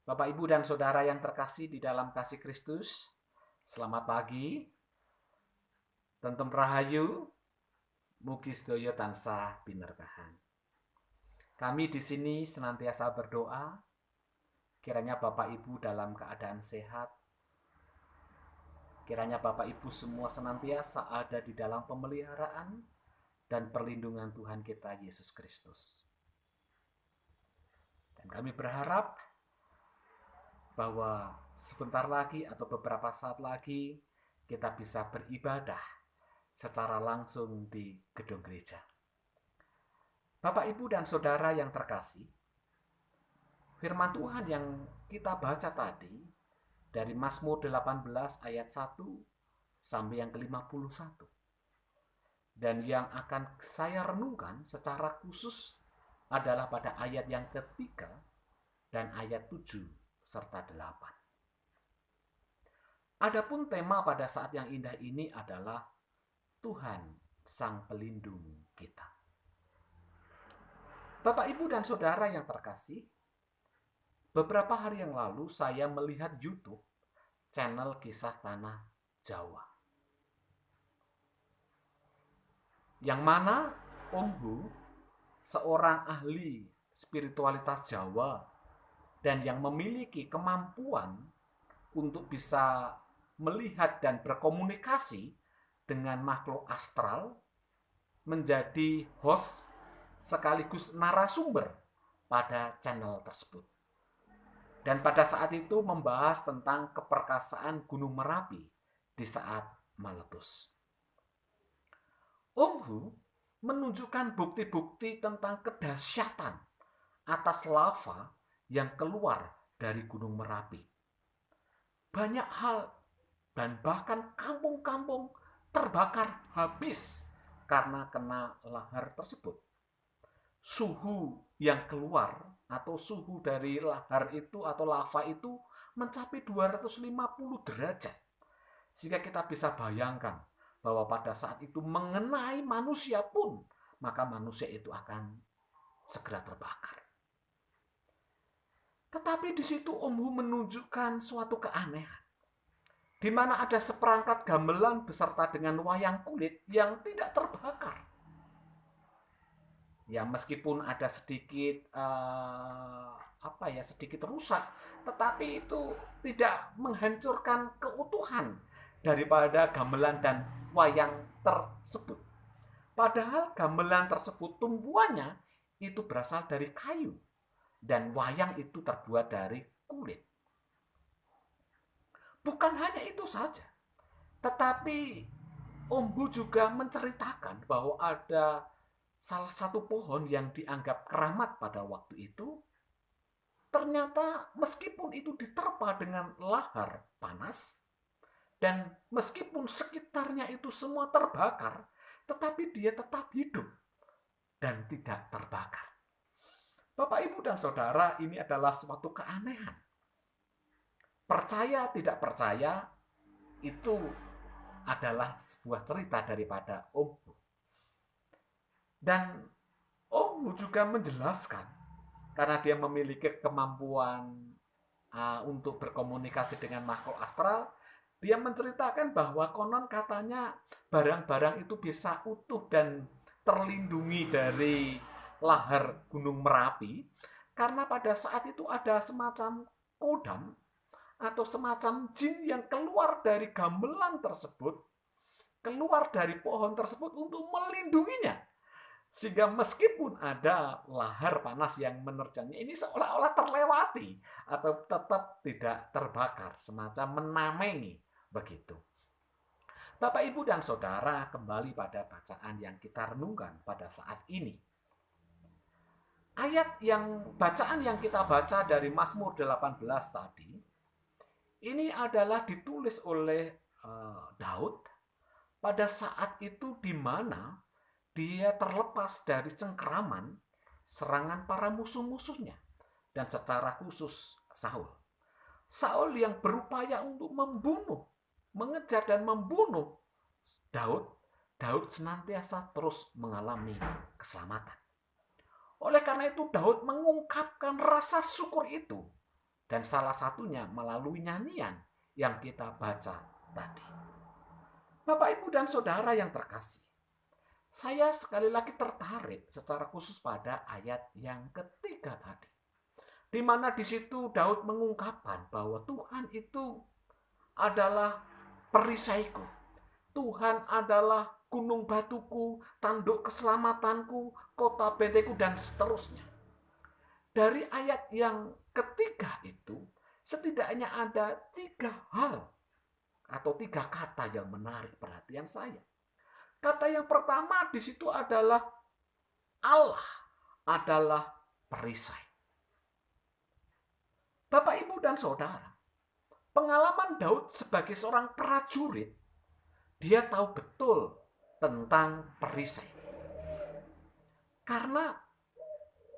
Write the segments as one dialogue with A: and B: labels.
A: Bapak, Ibu, dan Saudara yang terkasih di dalam kasih Kristus, selamat pagi. Tentem Rahayu, mugi sedaya tansah binerkahan. Kami di sini senantiasa berdoa, kiranya Bapak Ibu dalam keadaan sehat, kiranya Bapak Ibu semua senantiasa ada di dalam pemeliharaan dan perlindungan Tuhan kita Yesus Kristus. Dan kami berharap bahwa sebentar lagi atau beberapa saat lagi kita bisa beribadah secara langsung di gedung gereja. Bapak, Ibu, dan Saudara yang terkasih, firman Tuhan yang kita baca tadi dari Mazmur 18 ayat 1 sampai yang ke-51. Dan yang akan saya renungkan secara khusus adalah pada ayat yang ketiga dan ayat 7 serta 8. Adapun tema pada saat yang indah ini adalah Tuhan Sang Pelindung kita. Bapak, Ibu, dan Saudara yang terkasih, beberapa hari yang lalu saya melihat YouTube channel Kisah Tanah Jawa. Yang mana Om Hu, seorang ahli spiritualitas Jawa dan yang memiliki kemampuan untuk bisa melihat dan berkomunikasi dengan makhluk astral, menjadi host sekaligus narasumber pada channel tersebut. Dan pada saat itu membahas tentang keperkasaan Gunung Merapi di saat meletus. Om Hu menunjukkan bukti-bukti tentang kedahsyatan atas lava yang keluar dari Gunung Merapi. Banyak hal dan bahkan kampung-kampung terbakar habis karena kena lahar tersebut. Suhu yang keluar atau suhu dari lahar itu atau lava itu mencapai 250 derajat. Sehingga kita bisa bayangkan bahwa pada saat itu mengenai manusia pun, maka manusia itu akan segera terbakar. Tetapi di situ Om Hu menunjukkan suatu keanehan, di mana ada seperangkat gamelan beserta dengan wayang kulit yang tidak terbakar. Ya, meskipun ada sedikit sedikit rusak, tetapi itu tidak menghancurkan keutuhan daripada gamelan dan wayang tersebut. Padahal gamelan tersebut tumbuhannya itu berasal dari kayu dan wayang itu terbuat dari kulit. Bukan hanya itu saja, tetapi Om Hu juga menceritakan bahwa ada salah satu pohon yang dianggap keramat pada waktu itu, ternyata meskipun itu diterpa dengan lahar panas, dan meskipun sekitarnya itu semua terbakar, tetapi dia tetap hidup dan tidak terbakar. Bapak, Ibu, dan Saudara, ini adalah suatu keanehan. Percaya tidak percaya, itu adalah sebuah cerita daripada Om Hu. Dan Om Hu juga menjelaskan, karena dia memiliki kemampuan untuk berkomunikasi dengan makhluk astral, dia menceritakan bahwa konon katanya barang-barang itu bisa utuh dan terlindungi dari lahar Gunung Merapi karena pada saat itu ada semacam kodam atau semacam jin yang keluar dari gamelan tersebut, keluar dari pohon tersebut untuk melindunginya. Sehingga meskipun ada lahar panas yang menerjangnya, ini seolah-olah terlewati atau tetap tidak terbakar, semacam menamengi begitu. Bapak, Ibu, dan Saudara, kembali pada bacaan yang kita renungkan pada saat ini. Bacaan yang kita baca dari Mazmur 18 tadi, ini adalah ditulis oleh Daud pada saat itu di mana dia terlepas dari cengkeraman serangan para musuh-musuhnya, dan secara khusus Saul. Saul yang berupaya untuk mengejar dan membunuh Daud, Daud senantiasa terus mengalami keselamatan. Oleh karena itu Daud mengungkapkan rasa syukur itu Dan salah satunya melalui nyanyian yang kita baca tadi. Bapak, Ibu, dan Saudara yang terkasih, saya sekali lagi tertarik secara khusus pada ayat yang ketiga tadi. Di mana di situ Daud mengungkapkan bahwa Tuhan itu adalah perisaiku. Tuhan adalah gunung batuku, tanduk keselamatanku, kota bentengku, dan seterusnya. Dari ayat yang ketiga itu, setidaknya ada 3 hal atau 3 kata yang menarik perhatian saya. Kata yang pertama di situ adalah Allah adalah perisai. Bapak, Ibu, dan Saudara, pengalaman Daud sebagai seorang prajurit, dia tahu betul tentang perisai. Karena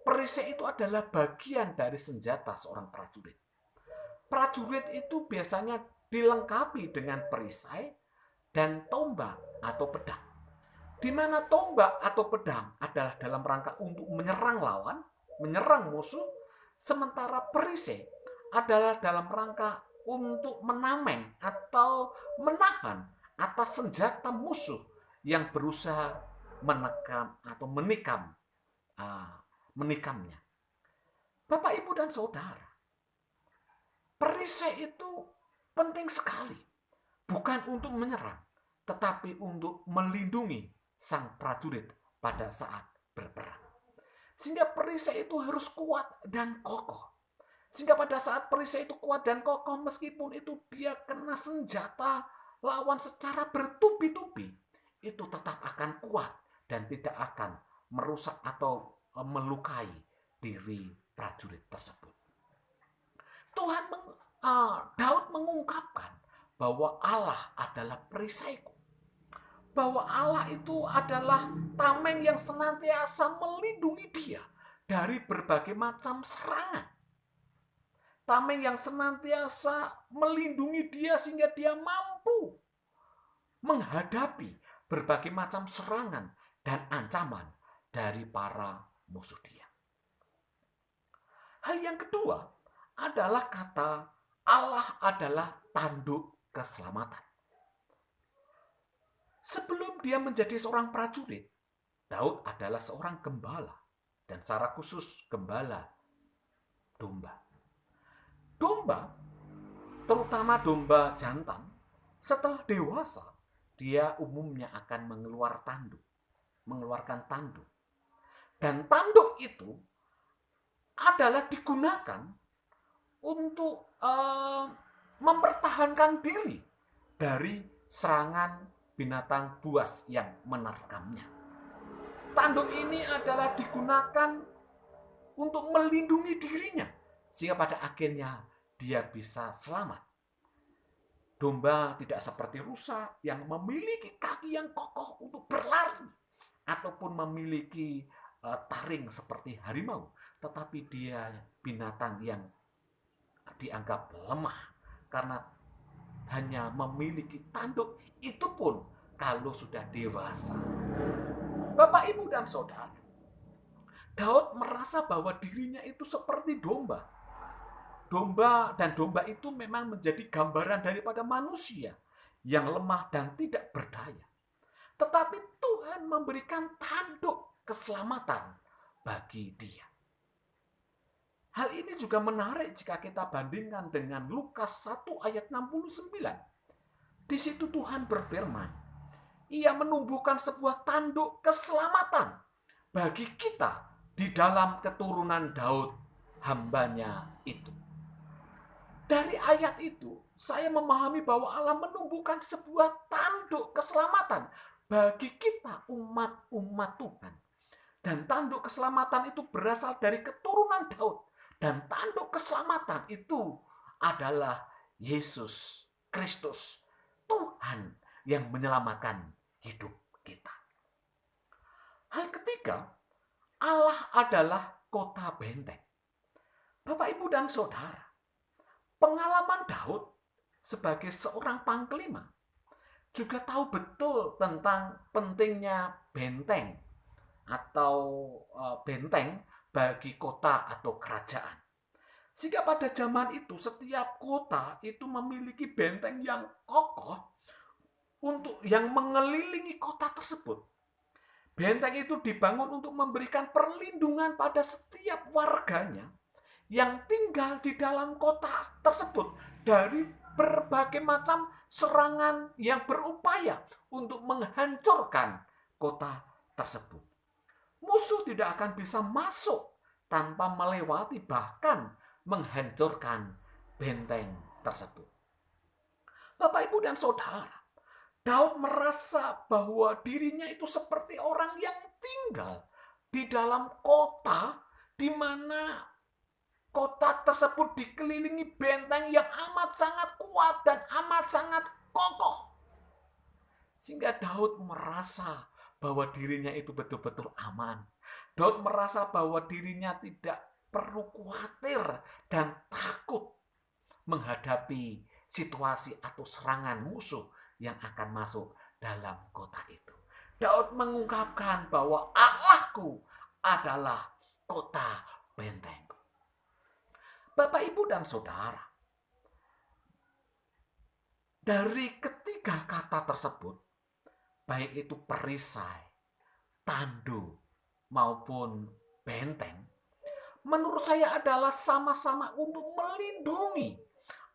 A: perisai itu adalah bagian dari senjata seorang prajurit. Prajurit itu biasanya dilengkapi dengan perisai dan tombak atau pedang. Di mana tombak atau pedang adalah dalam rangka untuk menyerang lawan, menyerang musuh, sementara perisai adalah dalam rangka untuk menameng atau menahan atas senjata musuh yang berusaha menikam atau menikamnya. Bapak, Ibu, dan Saudara, perisai itu penting sekali, bukan untuk menyerang, tetapi untuk melindungi sang prajurit pada saat berperang. Sehingga perisai itu harus kuat dan kokoh. Sehingga pada saat perisai itu kuat dan kokoh, meskipun itu dia kena senjata lawan secara bertubi-tubi, itu tetap akan kuat dan tidak akan merusak atau melukai diri prajurit tersebut. Daud mengungkapkan bahwa Allah adalah perisaiku. Bahwa Allah itu adalah tameng yang senantiasa melindungi dia dari berbagai macam serangan. Tameng yang senantiasa melindungi dia sehingga dia mampu menghadapi berbagai macam serangan dan ancaman dari para musuh dia. Hal yang kedua adalah kata Allah adalah tanduk keselamatan. Sebelum dia menjadi seorang prajurit, Daud adalah seorang gembala, dan secara khusus gembala domba. Domba, terutama domba jantan, setelah dewasa, dia umumnya akan mengeluarkan tanduk. Dan tanduk itu adalah digunakan untuk mempertahankan diri dari serangan binatang buas yang menerkamnya. Tanduk ini adalah digunakan untuk melindungi dirinya, sehingga pada akhirnya dia bisa selamat. Domba tidak seperti rusa yang memiliki kaki yang kokoh untuk berlari, ataupun memiliki taring seperti harimau, tetapi dia binatang yang dianggap lemah karena hanya memiliki tanduk, itu pun kalau sudah dewasa. Bapak, Ibu, dan Saudara, Daud merasa bahwa dirinya itu seperti domba. Dan domba itu memang menjadi gambaran daripada manusia yang lemah dan tidak berdaya. Tetapi Tuhan memberikan tanduk keselamatan bagi dia. Hal ini juga menarik jika kita bandingkan dengan Lukas 1 ayat 69. Di situ Tuhan berfirman, Ia menumbuhkan sebuah tanduk keselamatan bagi kita di dalam keturunan Daud, hambanya itu. Dari ayat itu, saya memahami bahwa Allah menumbuhkan sebuah tanduk keselamatan bagi kita umat Tuhan. Dan tanduk keselamatan itu berasal dari keturunan Daud. Dan tanduk keselamatan itu adalah Yesus Kristus, Tuhan yang menyelamatkan hidup kita. Hal ketiga, Allah adalah kota benteng. Bapak, Ibu, dan Saudara, pengalaman Daud sebagai seorang panglima juga tahu betul tentang pentingnya benteng atau benteng bagi kota atau kerajaan. Sehingga pada zaman itu setiap kota itu memiliki benteng yang kokoh untuk yang mengelilingi kota tersebut. Benteng itu dibangun untuk memberikan perlindungan pada setiap warganya yang tinggal di dalam kota tersebut dari berbagai macam serangan yang berupaya untuk menghancurkan kota tersebut. Musuh tidak akan bisa masuk tanpa melewati bahkan menghancurkan benteng tersebut. Bapak, Ibu, dan Saudara, Daud merasa bahwa dirinya itu seperti orang yang tinggal di dalam kota di mana kota tersebut dikelilingi benteng yang amat sangat kuat dan amat sangat kokoh. Sehingga Daud merasa bahwa dirinya itu betul-betul aman. Daud merasa bahwa dirinya tidak perlu khawatir dan takut menghadapi situasi atau serangan musuh yang akan masuk dalam kota itu. Daud mengungkapkan bahwa Allahku adalah kota bentengku. Bapak, Ibu, dan Saudara, dari ketiga kata tersebut, baik itu perisai, tandu, maupun benteng, menurut saya adalah sama-sama untuk melindungi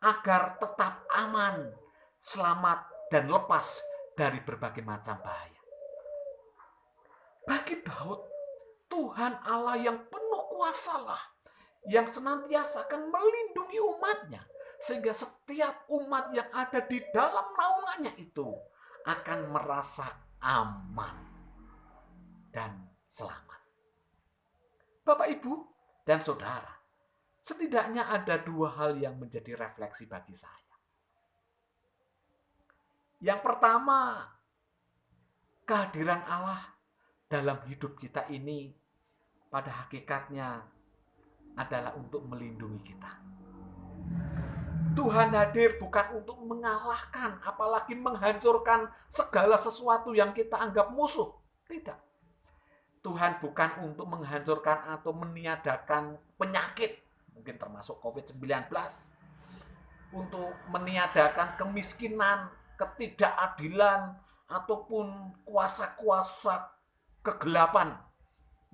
A: agar tetap aman, selamat, dan lepas dari berbagai macam bahaya. Bagi Daud, Tuhan Allah yang penuh kuasalah yang senantiasa akan melindungi umatnya, sehingga setiap umat yang ada di dalam naungannya itu akan merasa aman dan selamat. Bapak, Ibu, dan Saudara, setidaknya ada dua hal yang menjadi refleksi bagi saya. Yang pertama, kehadiran Allah dalam hidup kita ini pada hakikatnya adalah untuk melindungi kita. Tuhan hadir bukan untuk mengalahkan, apalagi menghancurkan segala sesuatu yang kita anggap musuh. Tidak. Tuhan bukan untuk menghancurkan atau meniadakan penyakit, mungkin termasuk COVID-19, untuk meniadakan kemiskinan, ketidakadilan, ataupun kuasa-kuasa kegelapan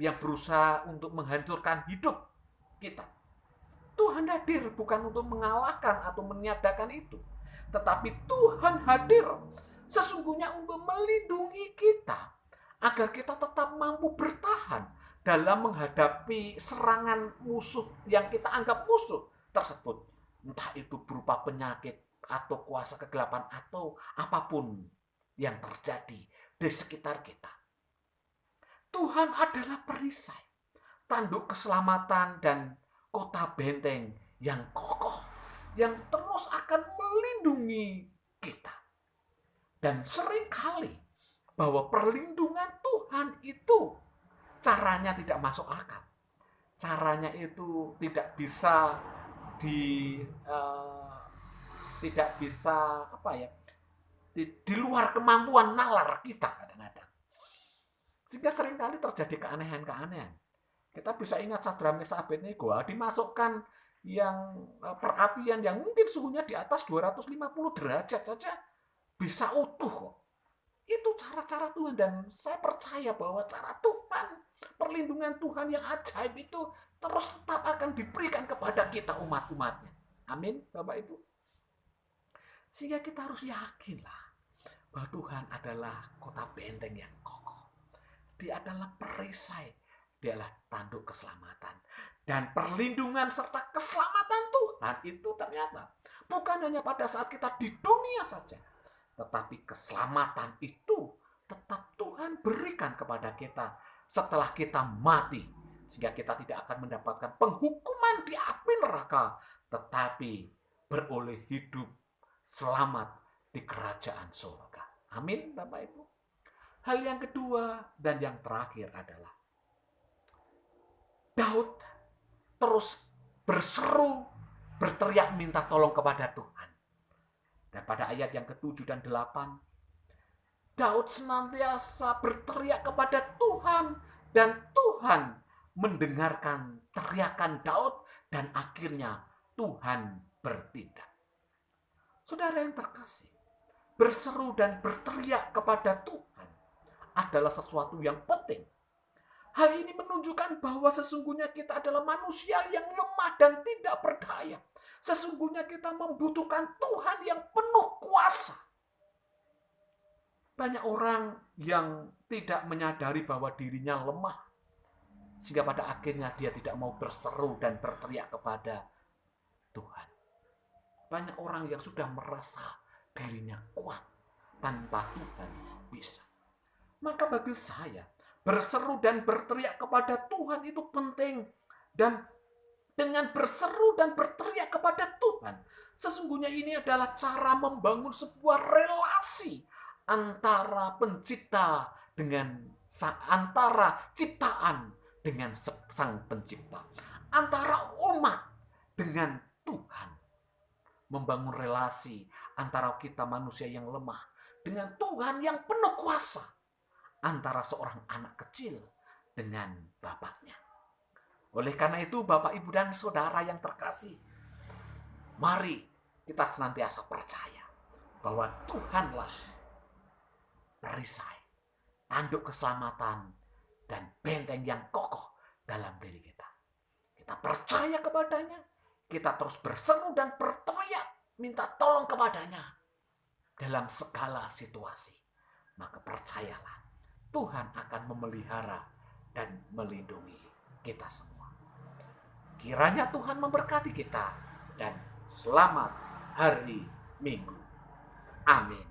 A: yang berusaha untuk menghancurkan hidup kita. Tuhan hadir bukan untuk mengalahkan atau meniadakan itu, tetapi Tuhan hadir sesungguhnya untuk melindungi kita agar kita tetap mampu bertahan dalam menghadapi serangan musuh yang kita anggap musuh tersebut, entah itu berupa penyakit atau kuasa kegelapan atau apapun yang terjadi di sekitar kita. Tuhan adalah perisai, tanduk keselamatan, dan kota benteng yang kokoh yang terus akan melindungi kita. Dan seringkali bahwa perlindungan Tuhan itu caranya tidak masuk akal. Caranya itu tidak bisa di luar kemampuan nalar kita kadang-kadang. Sehingga seringkali terjadi keanehan-keanehan. Kita bisa ingat Sadrak Meshach Abednego dimasukkan yang perapian yang mungkin suhunya di atas 250 derajat saja bisa utuh kok. Itu cara-cara Tuhan, dan saya percaya bahwa cara Tuhan, perlindungan Tuhan yang ajaib itu terus tetap akan diberikan kepada kita umat-umatnya. Amin, Bapak Ibu. Sehingga kita harus yakinlah bahwa Tuhan adalah kota benteng yang kokoh. Dia adalah perisai, dia adalah tanduk keselamatan. Dan perlindungan serta keselamatan Tuhan itu ternyata bukan hanya pada saat kita di dunia saja, tetapi keselamatan itu tetap Tuhan berikan kepada kita setelah kita mati, sehingga kita tidak akan mendapatkan penghukuman di api neraka, tetapi beroleh hidup selamat di kerajaan surga. Amin, Bapak Ibu. Hal yang kedua dan yang terakhir adalah Daud terus berseru, berteriak minta tolong kepada Tuhan. Dan pada ayat yang ke-7 dan 8, Daud senantiasa berteriak kepada Tuhan, dan Tuhan mendengarkan teriakan Daud dan akhirnya Tuhan bertindak. Saudara yang terkasih, berseru dan berteriak kepada Tuhan adalah sesuatu yang penting. Hal ini menunjukkan bahwa sesungguhnya kita adalah manusia yang lemah dan tidak berdaya. Sesungguhnya kita membutuhkan Tuhan yang penuh kuasa. Banyak orang yang tidak menyadari bahwa dirinya lemah, sehingga pada akhirnya dia tidak mau berseru dan berteriak kepada Tuhan. Banyak orang yang sudah merasa dirinya kuat, tanpa Tuhan bisa. Maka bagi saya, berseru dan berteriak kepada Tuhan itu penting. Dan dengan berseru dan berteriak kepada Tuhan, sesungguhnya ini adalah cara membangun sebuah relasi antara pencipta dengan antara ciptaan dengan sang pencipta, antara umat dengan Tuhan. Membangun relasi antara kita manusia yang lemah dengan Tuhan yang penuh kuasa, antara seorang anak kecil dengan bapaknya. Oleh karena itu, Bapak, Ibu, dan Saudara yang terkasih, mari kita senantiasa percaya bahwa Tuhanlah perisai, tanduk keselamatan, dan benteng yang kokoh dalam diri kita. Kita percaya kepadanya, kita terus berseru dan berteriak, minta tolong kepadanya dalam segala situasi. Maka percayalah, Tuhan akan memelihara dan melindungi kita semua. Kiranya Tuhan memberkati kita dan selamat hari Minggu. Amin.